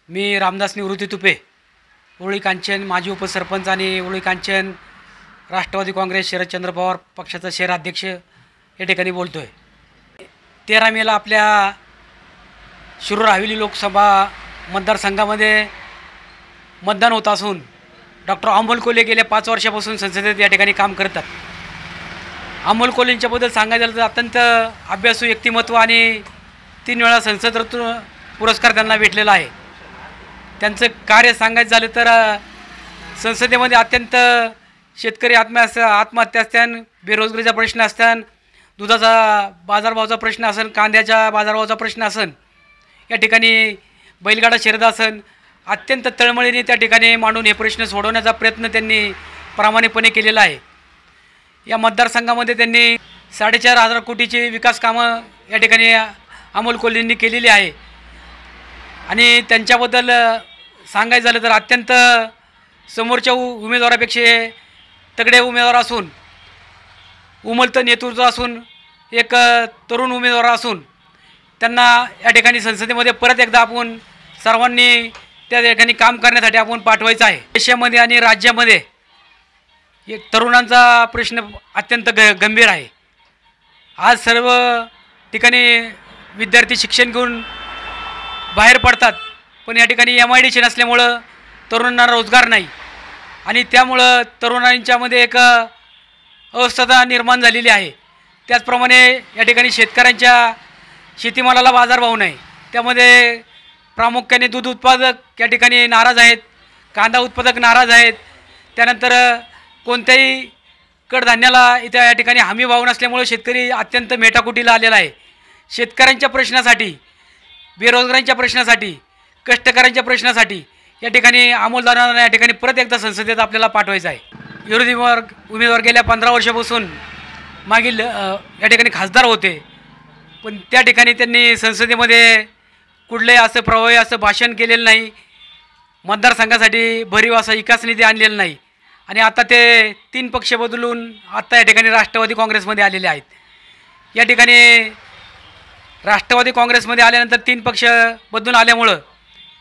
मी रामदास निवृत्ती तुपे, उरुळी कांचन माजी उपसरपंच आणि उरुळी कांचन राष्ट्रवादी काँग्रेस शरदचंद्र पवार पक्षाचा शहराध्यक्ष या ठिकाणी बोलतो आहे। 13 मेला आपल्या शिरूर हवेली लोकसभा मतदारसंघामध्ये मतदान होत असून डॉक्टर अमोल कोल्हे गेल्या 5 वर्षापासून संसदेत या ठिकाणी काम करतात। अमोल कोल्हेंच्याबद्दल सांगायचं झालं तर अत्यंत अभ्यासू व्यक्तिमत्व आणि 3 वेळा संसद रत्न पुरस्कार त्यांना भेटलेला आहे। त्यांचं कार्य सांगायचं झालं तर संसदेमध्ये अत्यंत शेतकरी आत्महत्या असतात, बेरोजगारीचा प्रश्न असतात, दुधाचा बाजारभावाचा प्रश्न असेल, कांद्याच्या बाजारभावाचा प्रश्न असेल, या ठिकाणी बैलगाडा शर्यत असेल, अत्यंत तळमळीने त्या ठिकाणी मांडून हे प्रश्न सोडवण्याचा प्रयत्न त्यांनी प्रामाणिकपणे केलेला आहे। या मतदारसंघामध्ये त्यांनी 4,500 कोटीची विकास कामं या ठिकाणी अमोल कोल्हेंनी केलेली आहे आणि त्यांच्याबद्दल सांगायचं झालं तर अत्यंत समोरच्या उमेदवारापेक्षा तगडे उमेदवार असून, उमलतं नेतृत्व असून, एक तरुण उमेदवार असून त्यांना या ठिकाणी संसदेमध्ये परत एकदा आपण सर्वांनी त्या ठिकाणी काम करण्यासाठी आपण पाठवायचं आहे। देशामध्ये आणि राज्यामध्ये तरुणांचा प्रश्न अत्यंत गंभीर आहे। आज सर्व ठिकाणी विद्यार्थी शिक्षण घेऊन बाहेर पडतात, पण या ठिकाणी MIDC नसल्यामुळं तरुणांना रोजगार नाही आणि त्यामुळं तरुणांच्यामध्ये एक अस्वस्थता निर्माण झालेली आहे। त्याचप्रमाणे या ठिकाणी शेतकऱ्यांच्या शेतीमालाला बाजारभाव नाही, त्यामध्ये प्रामुख्याने दूध उत्पादक या ठिकाणी नाराज आहेत, कांदा उत्पादक नाराज आहेत, त्यानंतर कोणत्याही कडधान्याला इथं या ठिकाणी हमी भाव नसल्यामुळे शेतकरी अत्यंत मेटाकुटीला आलेला आहे। शेतकऱ्यांच्या प्रश्नासाठी, बेरोजगारांच्या प्रश्नासाठी, कष्टकऱ्यांच्या प्रश्नासाठी या ठिकाणी अमोलदारांना या ठिकाणी परत एकदा संसदेत आपल्याला पाठवायचं आहे। विरोधी उमेदवार गेल्या 15 वर्षापासून मागील या ठिकाणी खासदार होते, पण त्या ठिकाणी त्यांनी संसदेमध्ये कुठलंही असं प्रभावी असं भाषण केलेलं नाही, मतदारसंघासाठी भरीव असा विकास निधी आणलेला नाही आणि आता ते 3 पक्ष बदलून आत्ता या ठिकाणी राष्ट्रवादी काँग्रेसमध्ये आलेले आहेत। या ठिकाणी राष्ट्रवादी काँग्रेसमध्ये आल्यानंतर 3 पक्ष बदलून आल्यामुळं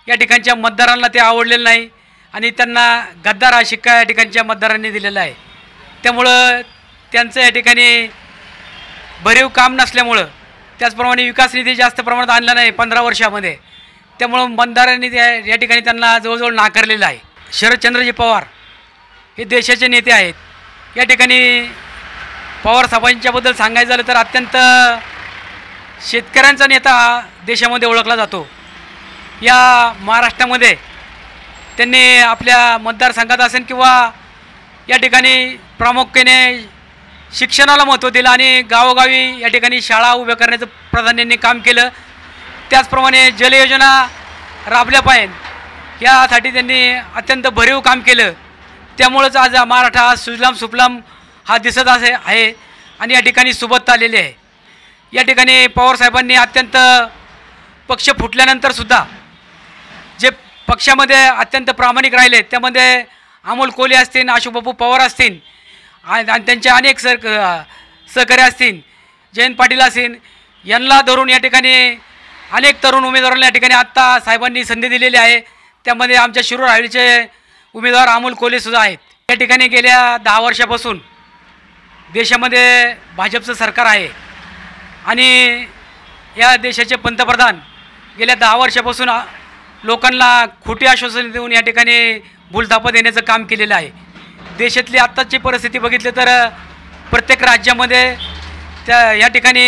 या ठिकाणच्या मतदारांना ते आवडलेलं नाही आणि त्यांना गद्दार हा शिक्का या ठिकाणच्या मतदारांनी दिलेला आहे। त्यामुळं त्यांचं या ठिकाणी भरीव काम नसल्यामुळं, त्याचप्रमाणे विकास निधी जास्त प्रमाणात आणला नाही 15 वर्षामध्ये, त्यामुळं मतदारांनी या ठिकाणी त्यांना जवळजवळ नाकारलेलं आहे। शरदचंद्रजी पवार हे देशाचे नेते आहेत। या ठिकाणी पवार साहेबांच्याबद्दल सांगायचं झालं तर अत्यंत शेतकऱ्यांचा नेता देशामध्ये ओळखला जातो। या महाराष्ट्रामध्ये त्यांनी आपल्या मतदारसंघात असेल किंवा या ठिकाणी प्रामुख्याने शिक्षणाला महत्त्व दिलं आणि गावोगावी या ठिकाणी शाळा उभ्या करण्याचं प्राधान्याने काम केलं। त्याचप्रमाणे जलयोजना राबल्या पाहिजेत यासाठी त्यांनी अत्यंत भरीव काम केलं। त्यामुळंच आज महाराष्ट्र हा सुजलाम सुफलाम हा दिसत आहे आणि या ठिकाणी सोबत आलेले आहे। या ठिकाणी पवारसाहेबांनी अत्यंत पक्ष फुटल्यानंतरसुद्धा जे पक्षामध्ये अत्यंत प्रामाणिक राहिले, त्यामध्ये अमोल कोल्हे असतील, अशोकबापू पवार असतील आणि त्यांचे अनेक सहकारी असतील, जयंत पाटील असतील, यांना धरून या ठिकाणी अनेक तरुण उमेदवारांना या ठिकाणी आत्ता साहेबांनी संधी दिलेली आहे। त्यामध्ये आमच्या शिरूर हवेलीचे उमेदवार अमोल कोल्हेसुद्धा आहेत। या ठिकाणी गेल्या 10 वर्षापासून देशामध्ये भाजपचं सरकार आहे आणि या देशाचे पंतप्रधान गेल्या 10 वर्षापासून लोकांना खोटी आश्वासने देऊन या ठिकाणी भूलथापा देण्याचं काम केलेलं आहे। देशातली आत्ताची परिस्थिती बघितली तर प्रत्येक राज्यामध्ये या ठिकाणी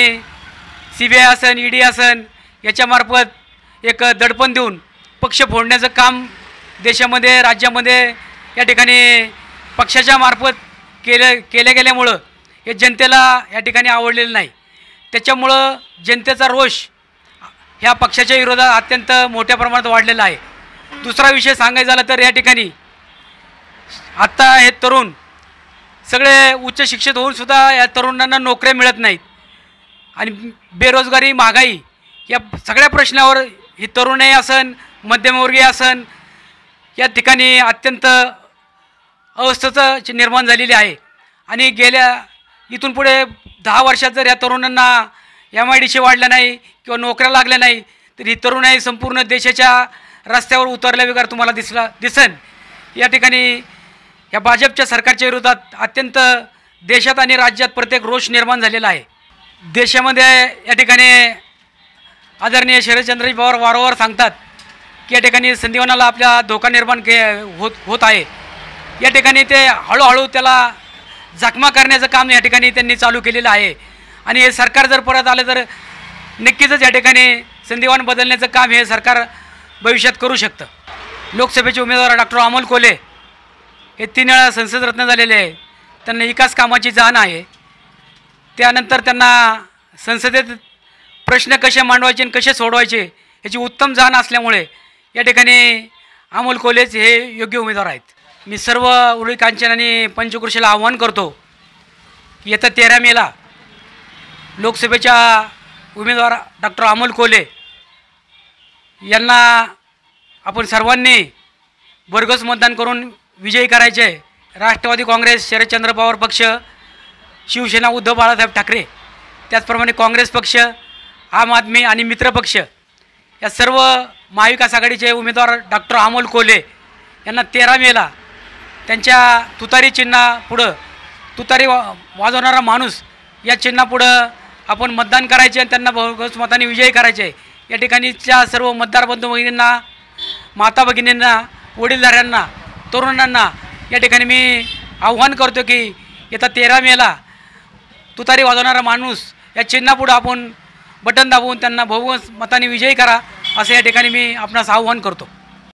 CBI असेल, ED असेल, याच्यामार्फत एक दडपण देऊन पक्ष फोडण्याचं काम देशामध्ये राज्यामध्ये या ठिकाणी पक्षाच्या मार्फत केल्या गेल्यामुळं हे जनतेला या ठिकाणी आवडलेलं नाही। त्याच्यामुळं जनतेचा रोष ह्या पक्षाच्या विरोधात अत्यंत मोठ्या प्रमाणात वाढलेला आहे। दुसरा विषय सांगायचा झाला तर या ठिकाणी आत्ता हे तरुण सगळे उच्च शिक्षित होऊनसुद्धा या तरुणांना नोकऱ्या मिळत नाहीत आणि बेरोजगारी, महागाई या सगळ्या प्रश्नावर ही तरुणही असन, मध्यमवर्गीय असन, या ठिकाणी अत्यंत अवस्था निर्माण झालेली आहे आणि इथून पुढे 10 वर्षात जर या तरुणांना MIDC वाढलं नाही किंवा नोकऱ्या लागल्या नाही तर ही तरुणाई संपूर्ण देशाच्या रस्त्यावर उतरल्याबगैर तुम्हाला दिसन। या ठिकाणी या भाजपच्या सरकारच्या विरोधात अत्यंत देशात आणि राज्यात प्रत्येक रोष निर्माण झालेला आहे। देशामध्ये या ठिकाणी आदरणीय शरदचंद्रजी पवार वारंवार सांगतात की या ठिकाणी संधिवानाला आपल्या धोका निर्माण होत आहे। या ठिकाणी ते हळूहळू त्याला जखमा करण्याचं काम या ठिकाणी त्यांनी चालू केलेलं आहे आणि हे सरकार जर परत आलं तर नक्कीच या ठिकाणी संधिवान बदलण्याचं काम हे सरकार भविष्यात करू शकतं। लोकसभेचे उमेदवार डॉक्टर अमोल कोल्हे हे 3 वेळा संसद रत्न झालेले आहे। त्यांना विकास कामाची जाण आहे। त्यानंतर त्यांना संसदेत प्रश्न कसे मांडवायचे आणि कसे सोडवायचे याची उत्तम जाण असल्यामुळे या ठिकाणी अमोल कोल्हेच हे योग्य उमेदवार आहेत। मी सर्व उरुळी कांचन आणि पंचक्रोशीला आव्हान करतो की येत्या 13 मेला लोकसभेच्या उमेदवार डॉक्टर अमोल कोल्हे यांना आपण सर्वांनी भरघोस मतदान करून विजयी करायचे। राष्ट्रवादी काँग्रेस, शरदचंद्र पवार पक्ष, शिवसेना उद्धव बाळासाहेब ठाकरे, त्याचप्रमाणे काँग्रेस पक्ष, आम आदमी आणि मित्र पक्ष या सर्व महाविकास आघाडीचे उमेदवार डॉक्टर अमोल कोल्हे यांना 13 मेला त्यांच्या तुतारी चिन्हापुढं, तुतारी वाजवणारा माणूस या चिन्हापुढं आपण मतदान करायचे आणि त्यांना भरघोस मताने विजयी करायचे। या ठिकाणीच्या सर्व मतदार बंधू भगिनींना, माता भगिनींना, वडीलधाऱ्यांना, तरुणांना या ठिकाणी मी आव्हान करतो की येत्या 13 मेला तुतारी वाजवणारा माणूस या चिन्हापुढं आपण बटन दाबवून त्यांना भरघोस मताने विजयी करा, असं या ठिकाणी मी आपणास आव्हान करतो।